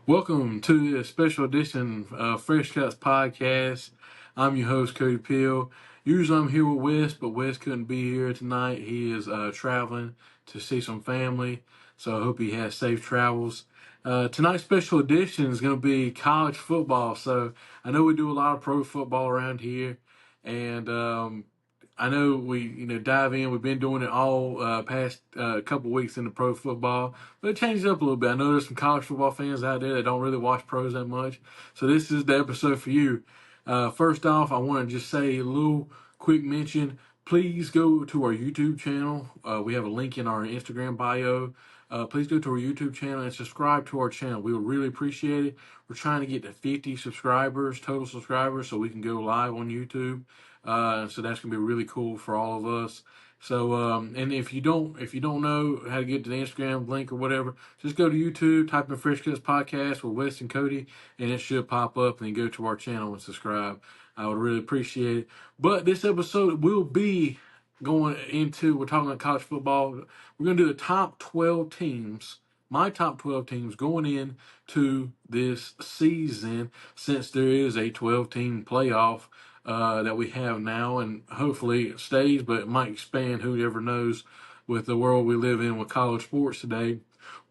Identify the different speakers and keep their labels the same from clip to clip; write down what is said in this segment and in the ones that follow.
Speaker 1: Welcome to a special edition of Fresh Cuts Podcast. I'm your host, Cody Peel. Usually I'm here with Wes, but Wes couldn't be here tonight. He is traveling to see some family, so I hope he has safe travels. Tonight's special edition is going to be college football. So I know we do a lot of pro football around here, and I know we dive in. We've been doing it all past couple weeks into pro football, but it changes up a little bit. I know there's some college football fans out there that don't really watch pros that much, so this is the episode for you. First off, I want to just say a little quick mention. Please go to our YouTube channel. We have a link in our Instagram bio. Please go to our YouTube channel and subscribe to our channel. We would really appreciate it. We're trying to get to 50 subscribers, total subscribers, so we can go live on YouTube. So that's gonna be really cool for all of us. So and if you don't know how to get to the Instagram link or whatever, just go to YouTube, type in Fresh Cuts Podcast with Wes and Cody, and it should pop up. And then go to our channel and subscribe. I would really appreciate it. But this episode will be we're talking about college football. We're gonna do the top 12 teams. My top 12 teams going in to this season, since there is a 12-team playoff that we have now, and hopefully it stays, but it might expand. Who ever knows with the world we live in with college sports today.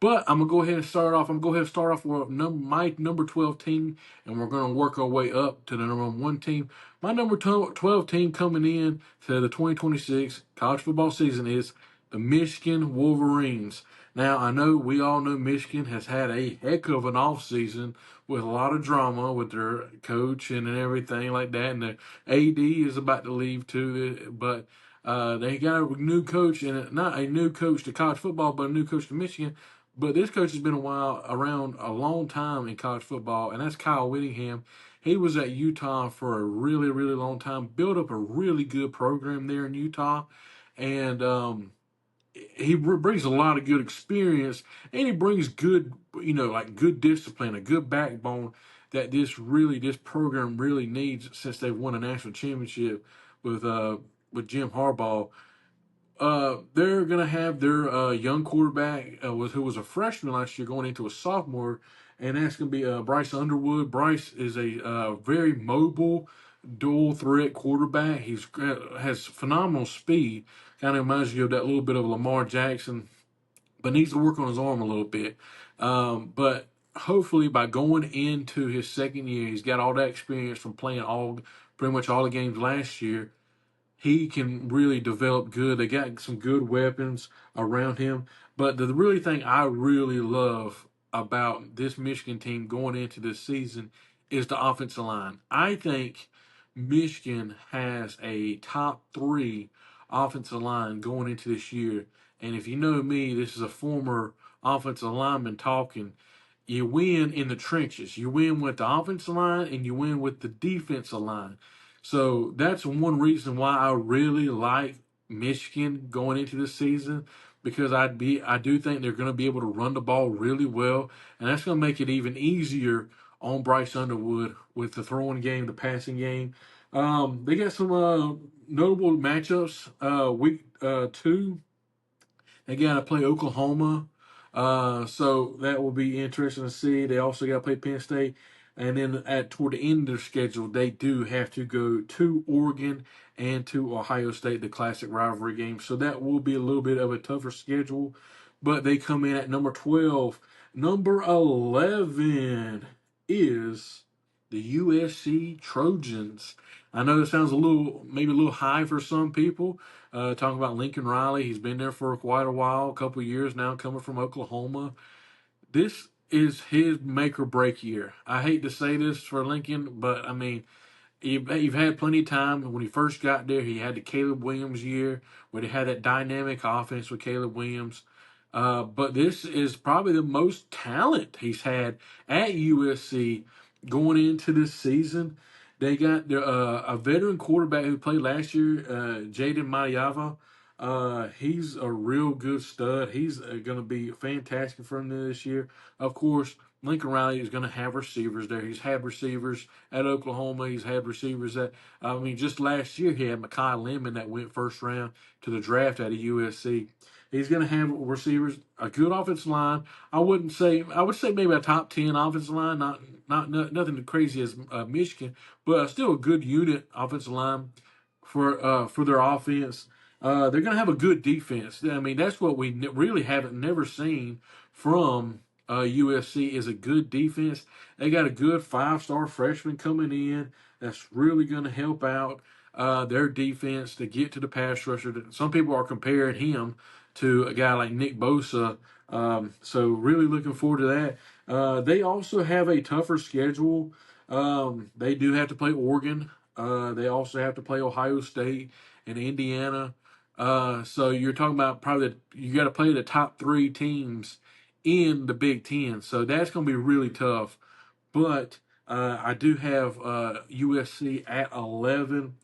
Speaker 1: But I'm gonna go ahead and start off. I'm gonna go ahead and start off with my number 12 team, and we're gonna work our way up to the number one team. My number 12 team coming in to the 2026 college football season is the Michigan Wolverines. Now, I know we all know Michigan has had a heck of an offseason with a lot of drama with their coach and everything like that, and the AD is about to leave too. But they got a new coach, and not a new coach to college football, but a new coach to Michigan. But this coach has been around a long time in college football, and that's Kyle Whittingham. He was at Utah for a really, really long time, built up a really good program there in Utah, and he brings a lot of good experience, and he brings good, like good discipline, a good backbone that this program really needs since they've won a national championship with Jim Harbaugh. They're gonna have their young quarterback who was a freshman last year going into a sophomore, and that's gonna be Bryce Underwood. Bryce is a very mobile, dual threat quarterback. He's has phenomenal speed. Kind of reminds you of that little bit of Lamar Jackson, but needs to work on his arm a little bit. But hopefully, by going into his second year, he's got all that experience from playing pretty much all the games last year. He can really develop good. They got some good weapons around him. But the really thing I really love about this Michigan team going into this season is the offensive line. I think Michigan has a top three offensive line going into this year. And if you know me, this is a former offensive lineman talking. You win in the trenches. You win with the offensive line and you win with the defensive line. So that's one reason why I really like Michigan going into this season, because I do think they're going to be able to run the ball really well, and that's going to make it even easier on Bryce Underwood with the throwing game, the passing game. They got some notable matchups. Week 2, they got to play Oklahoma. So that will be interesting to see. They also got to play Penn State. And then toward the end of their schedule, they do have to go to Oregon and to Ohio State, the classic rivalry game. So that will be a little bit of a tougher schedule. But they come in at number 12. Number 11 is the USC Trojans. I know it sounds maybe a little high for some people. Talking about Lincoln Riley, he's been there for quite a while, a couple of years now, coming from Oklahoma. This is his make or break year. I hate to say this for Lincoln, but I mean, you've had plenty of time. When he first got there, he had the Caleb Williams year, where they had that dynamic offense with Caleb Williams. But this is probably the most talent he's had at USC going into this season. They got a veteran quarterback who played last year, Jaden Mayava. He's a real good stud. He's going to be fantastic for him this year. Of course, Lincoln Riley is going to have receivers there. He's had receivers at Oklahoma. He's had receivers just last year he had Makai Lemon that went first round to the draft out of USC. He's going to have receivers, a good offensive line. I would say maybe a top 10 offensive line, nothing crazy as Michigan, but still a good unit offensive line for their offense. They're going to have a good defense. I mean, that's what we really haven't never seen from USC is a good defense. They got a good 5-star freshman coming in that's really going to help out their defense to get to the pass rusher. Some people are comparing him to a guy like Nick Bosa. So really looking forward to that. They also have a tougher schedule. They do have to play Oregon. They also have to play Ohio State and Indiana. So you're talking about probably you got to play the top 3 teams in the Big Ten. So that's going to be really tough. But I do have USC at 11.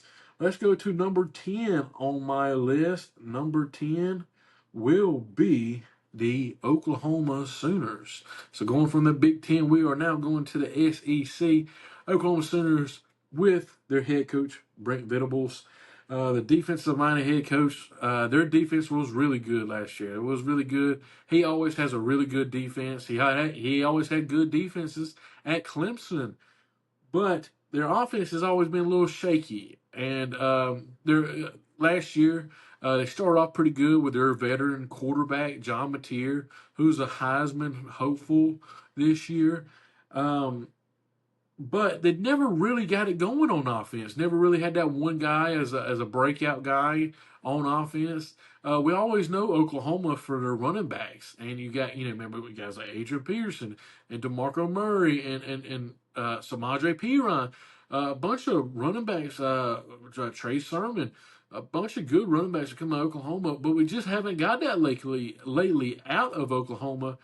Speaker 1: Let's go to number 10 on my list. Number 10 will be the Oklahoma Sooners. So going from the Big Ten, we are now going to the SEC. Oklahoma Sooners with their head coach, Brent Venables. The defensive minded head coach, their defense was really good last year. It was really good. He always has a really good defense. He always had good defenses at Clemson, but their offense has always been a little shaky. And their last year, they started off pretty good with their veteran quarterback John Mateer, who's a Heisman hopeful this year. But they never really got it going on offense. Never really had that one guy as a breakout guy on offense. We always know Oklahoma for their running backs, and you got remember guys like Adrian Peterson and DeMarco Murray and Samaje Perine, a bunch of running backs, Trey Sermon, a bunch of good running backs that come out of Oklahoma, but we just haven't got that lately out of Oklahoma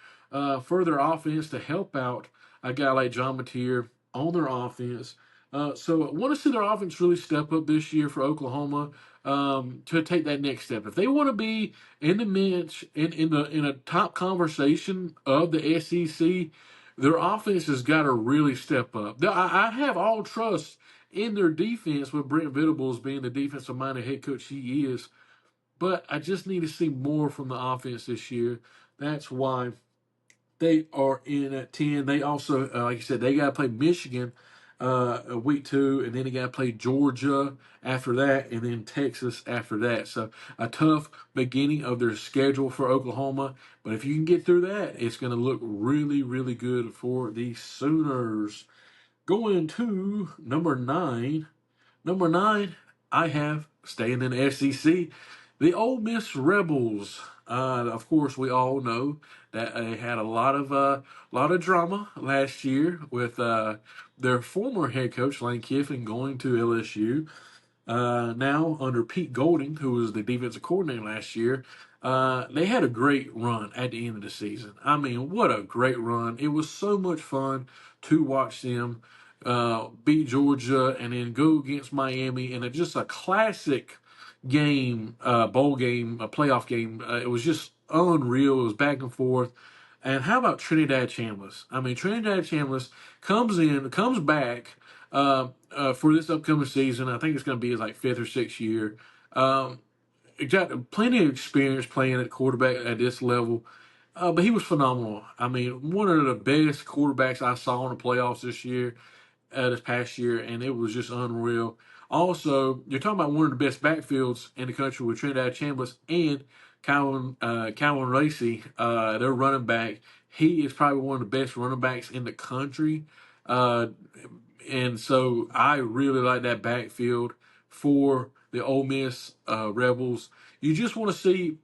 Speaker 1: for their offense to help out a guy like John Mateer on their offense. So I want to see their offense really step up this year for Oklahoma to take that next step. If they want to be in the mix in a top conversation of the SEC, their offense has got to really step up. I have all trust in their defense with Brent Venables being the defensive minded head coach he is, but I just need to see more from the offense this year. That's why they are in at 10. They also, like I said, they got to play Michigan week 2, and then they got to play Georgia after that, and then Texas after that. So a tough beginning of their schedule for Oklahoma. But if you can get through that, it's going to look really, really good for the Sooners. Going to number 9. Number 9, I have, staying in the SEC, the Ole Miss Rebels. Of course, we all know that they had a lot of drama last year with their former head coach Lane Kiffin going to LSU. Now under Pete Golding, who was the defensive coordinator last year, they had a great run at the end of the season. I mean, what a great run! It was so much fun to watch them beat Georgia and then go against Miami in just a classic game, bowl game, a playoff game. It was just unreal. It was back and forth. And how about Trinidad Chambliss? I mean, Trinidad Chambliss comes back for this upcoming season. I think it's going to be his like 5th or 6th year. He got plenty of experience playing at quarterback at this level. But he was phenomenal. I mean, one of the best quarterbacks I saw in the playoffs this past year, and it was just unreal. Also, you're talking about one of the best backfields in the country with Trinidad Chambliss and Calvin Lacey, their running back. He is probably one of the best running backs in the country. And so I really like that backfield for the Ole Miss Rebels. You just want to see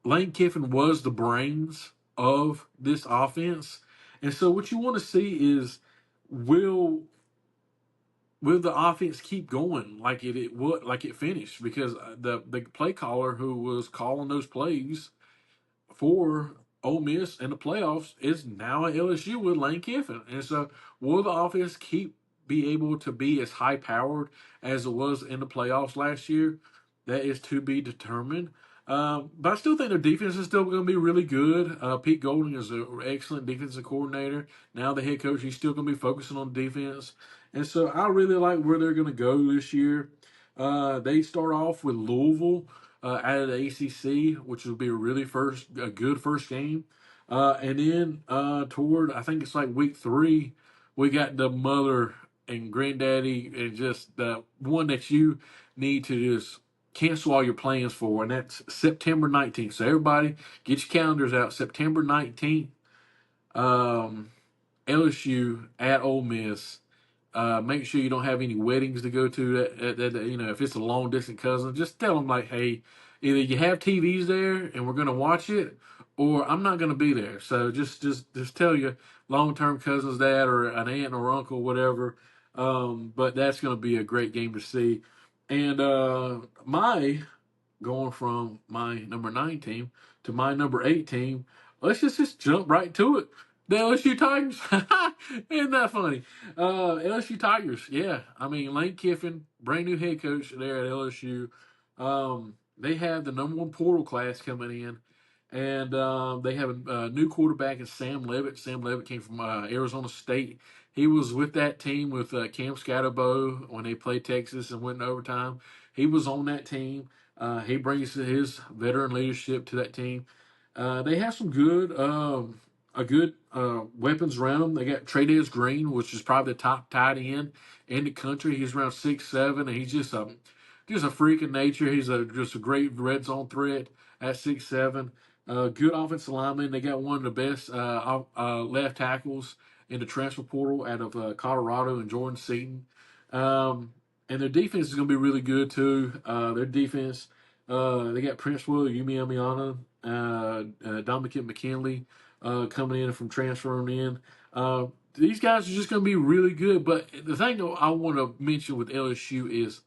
Speaker 1: Lane Kiffin was the brains of this offense. And so what you want to see is will the offense keep going like it finished? Because the play caller who was calling those plays for Ole Miss in the playoffs is now at LSU with Lane Kiffin. And so will the offense be able to be as high powered as it was in the playoffs last year? That is to be determined. But I still think their defense is still going to be really good. Pete Golding is an excellent defensive coordinator. Now the head coach, he's still going to be focusing on defense. And so I really like where they're going to go this year. They start off with Louisville. out of the ACC, which will be a good first game. And then toward I think it's like week 3, we got the mother and granddaddy and just the one that you need to just cancel all your plans for, and that's September 19th. So everybody, get your calendars out. September 19th, um, LSU at Ole Miss. Make sure you don't have any weddings to go to. If it's a long distance cousin, just tell them like, hey, either you have TVs there and we're gonna watch it, or I'm not gonna be there. So just tell your long term cousin's dad or an aunt or uncle, whatever. But that's gonna be a great game to see. And my going from my number 9 team to my number 8 team, let's just jump right to it. The LSU Tigers. Isn't that funny? LSU Tigers, yeah. I mean, Lane Kiffin, brand new head coach there at LSU. They have the number 1 portal class coming in, and they have a new quarterback in Sam Levitt. Sam Levitt came from Arizona State. He was with that team with Cam Scatterbo when they played Texas and went in overtime. He was on that team. He brings his veteran leadership to that team. They have some good weapons around them. They got Trey Green, which is probably the top tight end in the country. He's around 6'7", and he's just a freak of nature. He's just a great red zone threat at 6'7". Good offensive lineman. They got one of the best left tackles in the transfer portal out of Colorado and Jordan Seaton. Um, and their defense is going to be really good too. Their defense, they got Prince Will, Yumi Amiana, Dominic McKinley coming in from transferring in. These guys are just going to be really good. But the thing that I want to mention with LSU is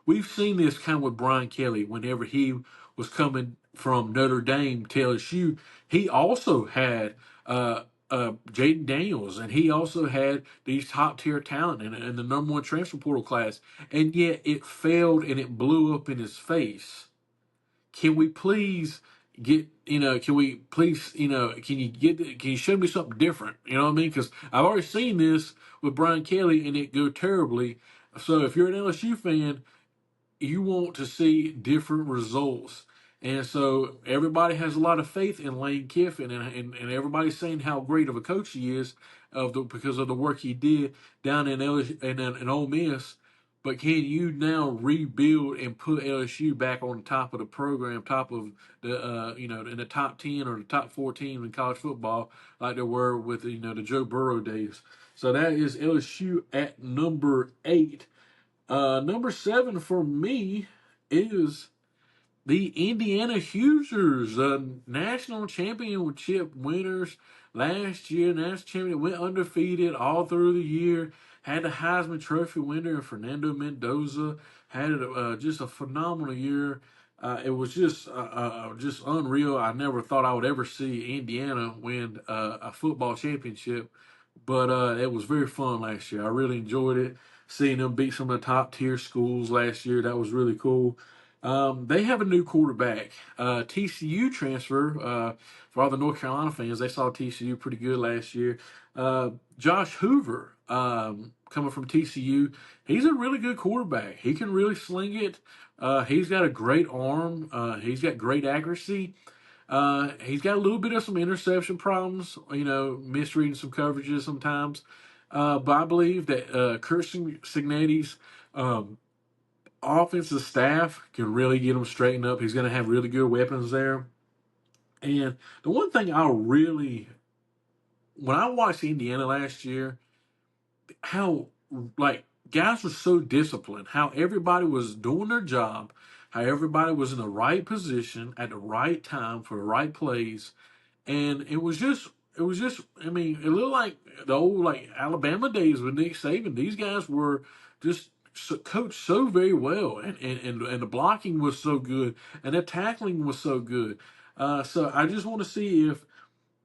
Speaker 1: we've seen this kind of with Brian Kelly whenever he was coming from Notre Dame to LSU. He also had Jaden Daniels, and he also had these top tier talent in the number 1 transfer portal class, and yet it failed and it blew up in his face. Can we please get can we please can you show me something different, you know what I mean? Because I've already seen this with Brian Kelly and it go terribly. So if you're an LSU fan, you want to see different results. And so everybody has a lot of faith in Lane Kiffin, and everybody's saying how great of a coach he is because of the work he did down in in Ole Miss. But can you now rebuild and put LSU back on the top of the program, top of the in the top 10 or the top 14 in college football, like they were with the Joe Burrow days? So that is LSU at number 8. Number 7 for me is the Indiana Hoosiers, national championship winners last year. National champion, went undefeated all through the year. Had the Heisman Trophy winner Fernando Mendoza. Had just a phenomenal year. It was just unreal. I never thought I would ever see Indiana win a football championship, but it was very fun last year. I really enjoyed it. Seeing them beat some of the top tier schools last year, that was really cool. They have a new quarterback, TCU transfer. For all the North Carolina fans, they saw TCU pretty good last year. Josh Hoover, coming from TCU, he's a really good quarterback. He can really sling it. He's got a great arm. He's got great accuracy. He's got a little bit of some interception problems, misreading some coverages sometimes. But I believe that Kirsten Signetti's offensive staff can really get him straightened up. He's going to have really good weapons there. And the one thing when I watched Indiana last year, how like guys were so disciplined, how everybody was doing their job, how everybody was in the right position at the right time for the right plays, and it was just I mean, it looked like the old like Alabama days with Nick Saban. These guys were just coached so very well, and the blocking was so good, and the tackling was so good. So I just want to see if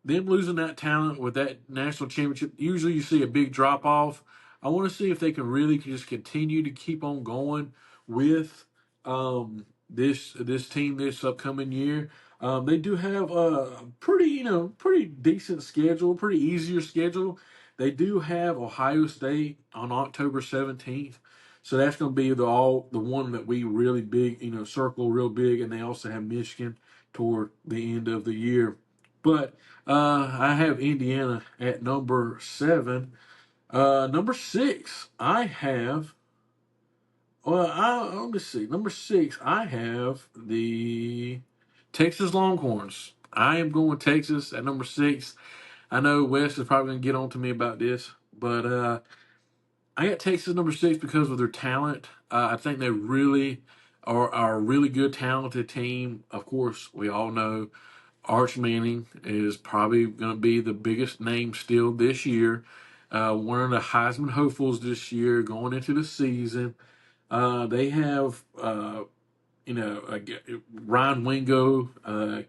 Speaker 1: them losing that talent with that national championship, usually you see a big drop off. I want to see if they can really just continue to keep on going with this team this upcoming year. They do have a pretty decent schedule, pretty easier schedule. They do have Ohio State on October 17th. So that's going to be the one that we really big, circle real big, and they also have Michigan toward the end of the year. But I have Indiana at number 7. Number 6, I have. Let me see. Number 6, I have the Texas Longhorns. I am going Texas at number 6. I know Wes is probably going to get on to me about this, but I got Texas number 6 because of their talent. I think they really are a really good, talented team. Of course, we all know Arch Manning is probably going to be the biggest name still this year. One of the Heisman hopefuls this year going into the season. They have, Ryan Wingo,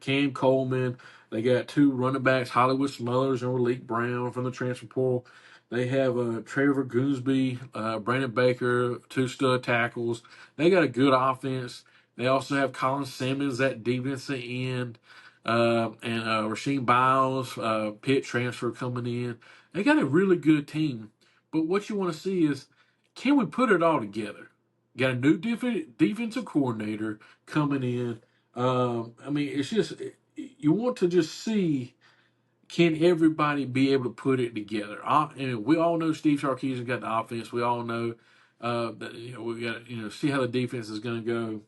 Speaker 1: Cam Coleman. They got 2 running backs, Hollywood Smothers and Raleek Brown from the transfer portal. They have Trevor Goosby, Brandon Baker, 2 stud tackles. They got a good offense. They also have Colin Simmons at defensive end, and Rasheem Biles, Pitt transfer coming in. They got a really good team. But what you want to see is, can we put it all together? Got a new defensive coordinator coming in. It's just you want to just see, can everybody be able to put it together? And we all know Steve Sarkisian got the offense. We all know that we got to see how the defense is going to go.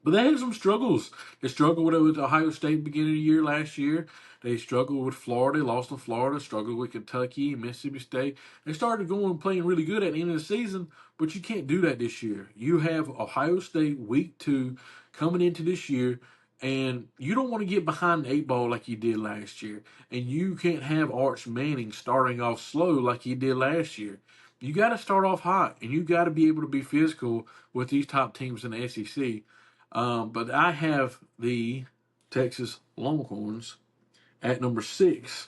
Speaker 1: But they had some struggles. They struggled with Ohio State beginning of the year last year. They struggled with Florida, lost to Florida, struggled with Kentucky, Mississippi State. They started going and playing really good at the end of the season, but you can't do that this year. You have Ohio State week 2 coming into this year, and you don't want to get behind the 8 ball like you did last year. And you can't have Arch Manning starting off slow like he did last year. You got to start off hot, and you got to be able to be physical with these top teams in the SEC. But I have the Texas Longhorns at number 6.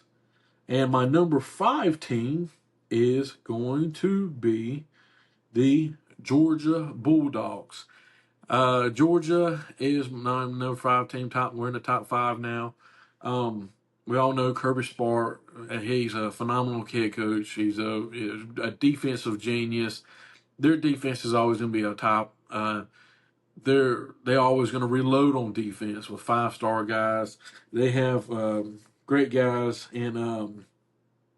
Speaker 1: And my number 5 team is going to be the Georgia Bulldogs. Georgia is my number 5 team. We're in the top 5 now. We all know Kirby Smart. He's a phenomenal head coach. He's a defensive genius. Their defense is always going to be a top. They're always going to reload on defense with 5-star guys. They have great guys in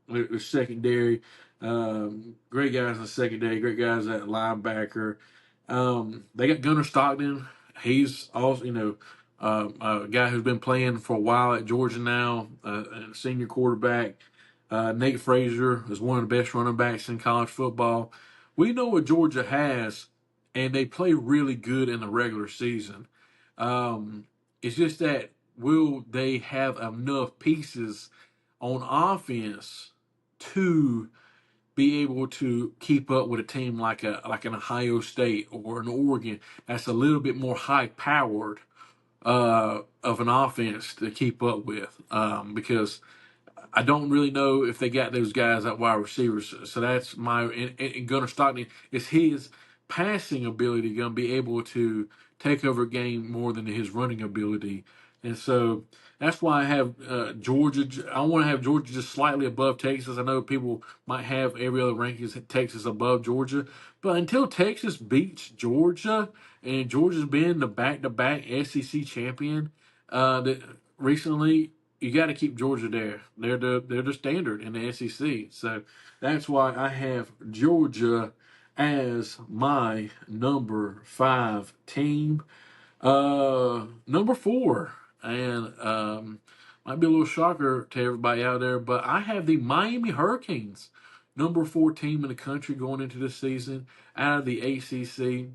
Speaker 1: the secondary, great guys in the secondary, great guys at linebacker. They got Gunnar Stockton. He's also, a guy who's been playing for a while at Georgia now, a senior quarterback. Nate Frazier is one of the best running backs in college football. We know what Georgia has, and they play really good in the regular season. It's just that, will they have enough pieces on offense to be able to keep up with a team like an Ohio State or an Oregon that's a little bit more high powered of an offense to keep up with? Because I don't really know if they got those guys at wide receivers. So that's and Gunnar Stockton, is his passing ability going to be able to take over a game more than his running ability? And so that's why I have Georgia. I want to have Georgia just slightly above Texas. I know people might have every other rankings Texas above Georgia, but until Texas beats Georgia, and Georgia's been the back-to-back SEC champion that recently, you got to keep Georgia there. They're the standard in the SEC. So that's why I have Georgia as my number 5 team. Number 4, and might be a little shocker to everybody out there, but I have the Miami Hurricanes, number 4 team in the country going into the season out of the ACC.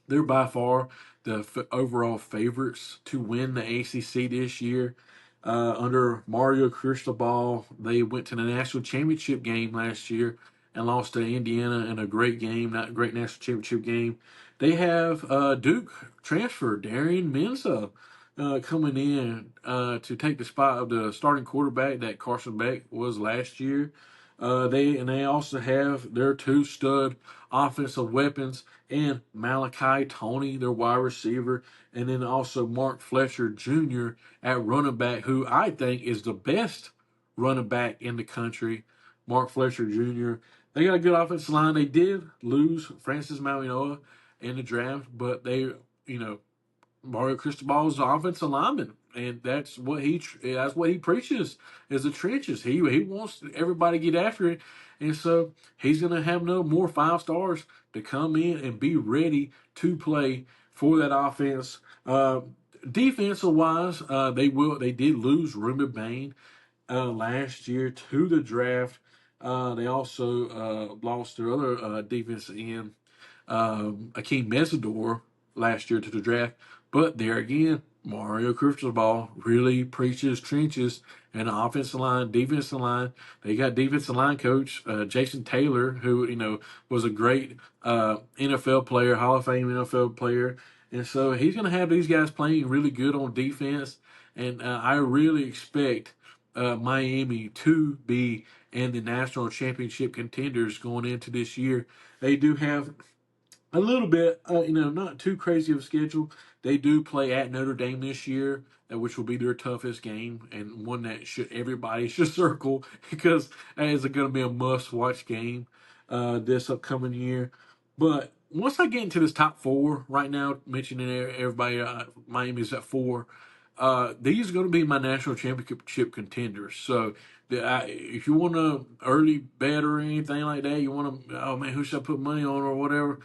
Speaker 1: They're by far the overall favorites to win the ACC this year. Under Mario Cristobal, they went to the national championship game last year and lost to Indiana in a great game, not a great national championship game. They have Duke transfer Darian Mensa coming in to take the spot of the starting quarterback that Carson Beck was last year. They also have their 2 stud offensive weapons and Malachi Tony, their wide receiver, and then also Mark Fletcher Jr. at running back, who I think is the best running back in the country. Mark Fletcher Jr. they got a good offensive line. They did lose Francis Mauigoa in the draft, but Mario Cristobal is an offensive lineman, and that's what he preaches is the trenches. He wants everybody to get after it, and so he's going to have no more 5 stars to come in and be ready to play for that offense. Defensive wise, they did lose Ruben Bain last year to the draft. They also lost their other defensive end, Akeem Mesidor, last year to the draft. But there again, Mario Cristobal really preaches trenches and offensive line, defensive line. They got defensive line coach Jason Taylor, who was a great NFL player, Hall of Fame NFL player, and so he's going to have these guys playing really good on defense. And I really expect Miami to be in the national championship contenders going into this year. They do have a little bit, not too crazy of a schedule. They do play at Notre Dame this year, which will be their toughest game and one that everybody should circle because that is going to be a must-watch game this upcoming year. But once I get into this top four right now, mentioning everybody, Miami's at four. These are going to be my national championship contenders. So, if you want to early bet or anything like that, you want to, oh man, who should I put money on or whatever?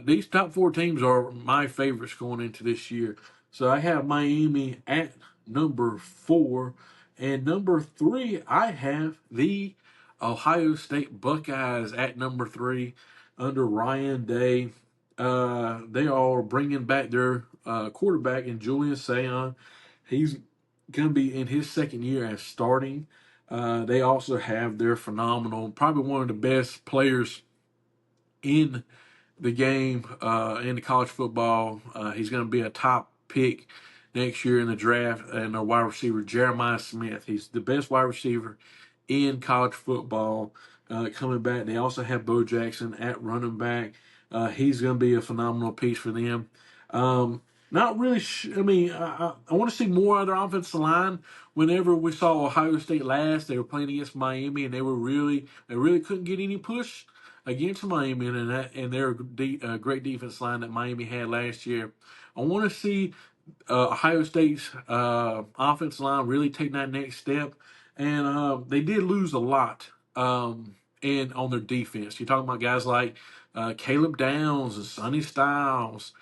Speaker 1: These top four teams are my favorites going into this year. So I have Miami at number 4, and number 3 I have the Ohio State Buckeyes at number 3 under Ryan Day. They are bringing back their quarterback in Julian Sayon. He's going to be in his second year as starting. They also have their phenomenal, probably one of the best players in the game in the college football. He's going to be a top pick next year in the draft, and their wide receiver Jeremiah Smith. He's the best wide receiver in college football coming back. They also have Bo Jackson at running back. He's going to be a phenomenal piece for them. Not really. I want to see more of their offensive line. Whenever we saw Ohio State last, they were playing against Miami, and they really couldn't get any push against Miami, and their great defense line that Miami had last year. I want to see Ohio State's offensive line really take that next step, and they did lose a lot in on their defense. You're talking about guys like Caleb Downs and Sonny Styles.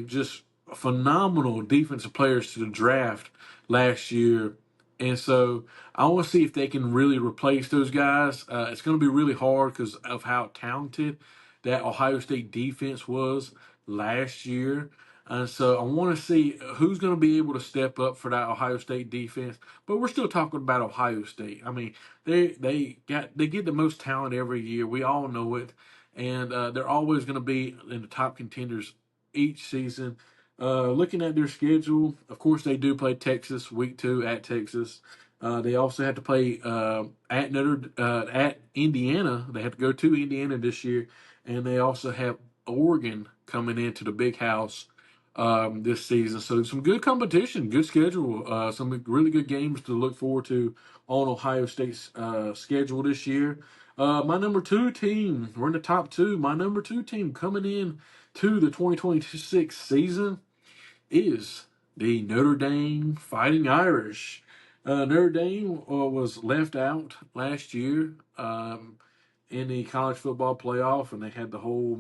Speaker 1: Just phenomenal defensive players to the draft last year. And so I want to see if they can really replace those guys. It's going to be really hard because of how talented that Ohio State defense was last year. And so I want to see who's going to be able to step up for that Ohio State defense. But we're still talking about Ohio State. I mean, they get the most talent every year. We all know it, and they're always going to be in the top contenders each season. Looking at their schedule, of course, they do play Texas week 2 at Texas. They also have to play at Indiana. They have to go to Indiana this year, and they also have Oregon coming into the Big House this season. So some good competition, good schedule, some really good games to look forward to on Ohio State's schedule this year. My number 2 team, we're in the top 2. My number 2 team coming in to the 2026 season is the Notre Dame Fighting Irish. Notre Dame was left out last year in the college football playoff, and they had the whole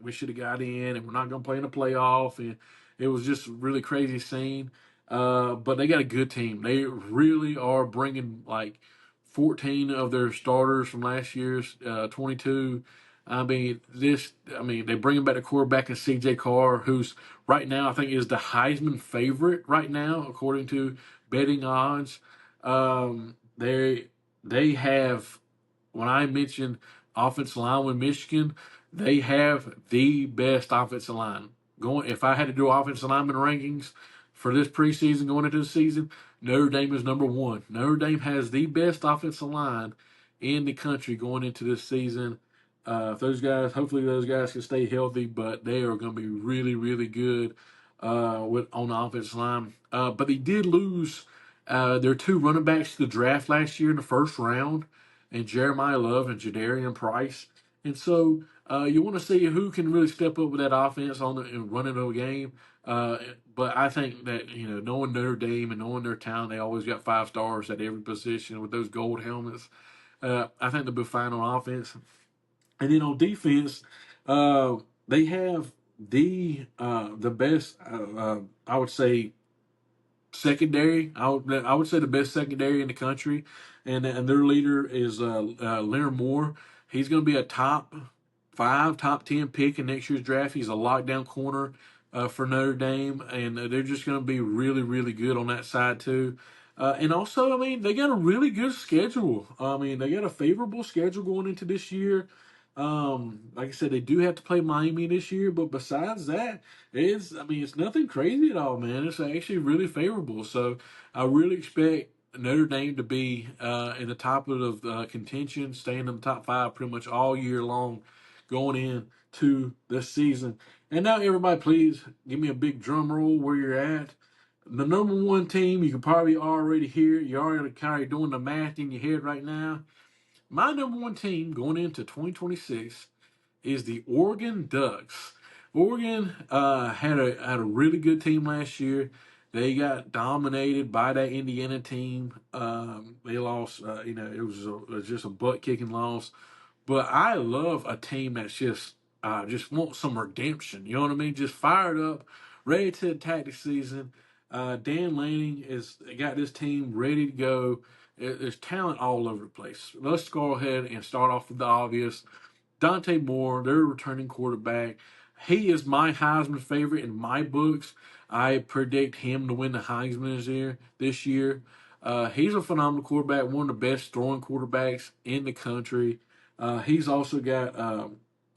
Speaker 1: we should have got in, and we're not going to play in the playoff, and it was just a really crazy scene. But they got a good team. They really are bringing like 14 of their starters from last year's 22. They bring back the quarterback in C.J. Carr, who's right now I think is the Heisman favorite right now according to betting odds. They have, when I mentioned offensive line with Michigan, they have the best offensive line. If I had to do offensive lineman rankings for this preseason going into the season, Notre Dame is number 1. Notre Dame has the best offensive line in the country going into this season. Hopefully those guys can stay healthy, but they are going to be really, really good on the offensive line. But they did lose their 2 running backs to the draft last year in the first round. and Jeremiah Love and Jadarian Price. And so you want to see who can really step up with that offense on the and running the game. Uh, but I think that knowing Notre Dame and knowing their talent, they always got 5 stars at every position with those gold helmets. I think they'll be fine on offense. And then on defense, uh, they have the best. I would say secondary. I would say the best secondary in the country, and their leader is Leonard Moore. He's going to be a top 5, top 10 pick in next year's draft. He's a lockdown corner for Notre Dame, and they're just going to be really really good on that side too. And also, I mean, they got a really good schedule. I mean, they got a favorable schedule going into this year. Like I said, they do have to play Miami this year, but besides that, it's nothing crazy at all, man. It's actually really favorable. So I really expect Notre Dame to be in the top of the contention, staying in the top 5 pretty much all year long, going in to this season. And now, everybody, please give me a big drum roll where you're at. The number 1 team, you can probably already hear. You're already kind of doing the math in your head right now. My number 1 team going into 2026 is the Oregon Ducks. Oregon had a really good team last year. They got dominated by that Indiana team. They lost. It was just a butt kicking loss. But I love a team that's just wants some redemption. You know what I mean? Just fired up, ready to attack the season. Dan Lanning is got this team ready to go. There's talent all over the place. Let's go ahead and start off with the obvious. Dante Moore, their returning quarterback. He is my Heisman favorite in my books. I predict him to win the Heisman this year. He's a phenomenal quarterback, one of the best throwing quarterbacks in the country. He's also got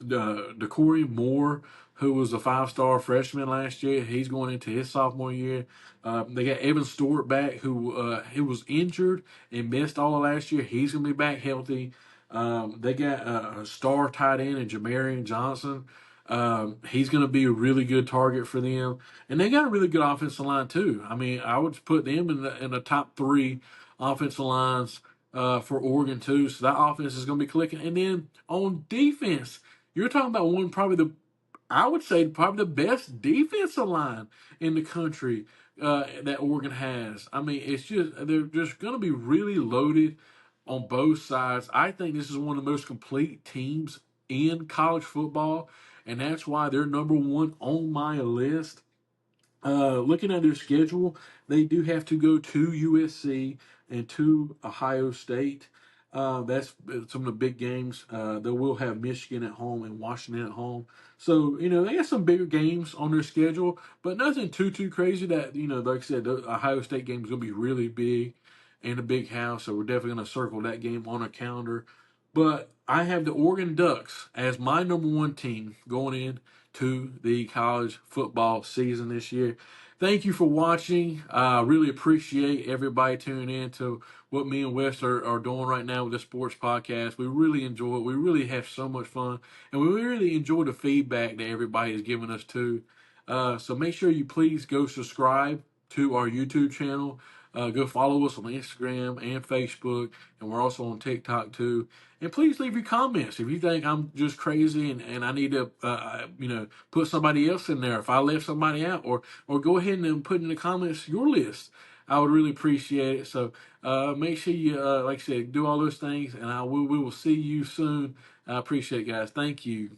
Speaker 1: DeCorey Moore, who was a 5-star freshman last year. He's going into his sophomore year. They got Evan Stewart back, who he was injured and missed all of last year. He's going to be back healthy. They got a star tight end in Jamarian Johnson. He's going to be a really good target for them, and they got a really good offensive line too. I mean, I would put them in the top 3 offensive lines for Oregon too. So that offense is going to be clicking. And then on defense, you're talking about I would say probably the best defensive line in the country that Oregon has. I mean, they're just going to be really loaded on both sides. I think this is one of the most complete teams in college football, and that's why they're number 1 on my list. Looking at their schedule, they do have to go to USC and to Ohio State. That's some of the big games. They will have Michigan at home and Washington at home. So, they got some bigger games on their schedule, but nothing too crazy that, like I said, the Ohio State game is going to be really big in a big house. So we're definitely going to circle that game on our calendar. But I have the Oregon Ducks as my number 1 team going in to the college football season this year. Thank you for watching. I really appreciate everybody tuning in to what me and Wes are doing right now with the sports podcast. We really enjoy it. We really have so much fun. And we really enjoy the feedback that everybody is giving us too. So make sure you please go subscribe to our YouTube channel. Go follow us on Instagram and Facebook, and we're also on TikTok too. And please leave your comments if you think I'm just crazy and I need to, put somebody else in there. If I left somebody out, or go ahead and put in the comments your list. I would really appreciate it. So make sure you, like I said, do all those things, and we will see you soon. I appreciate it, guys. Thank you.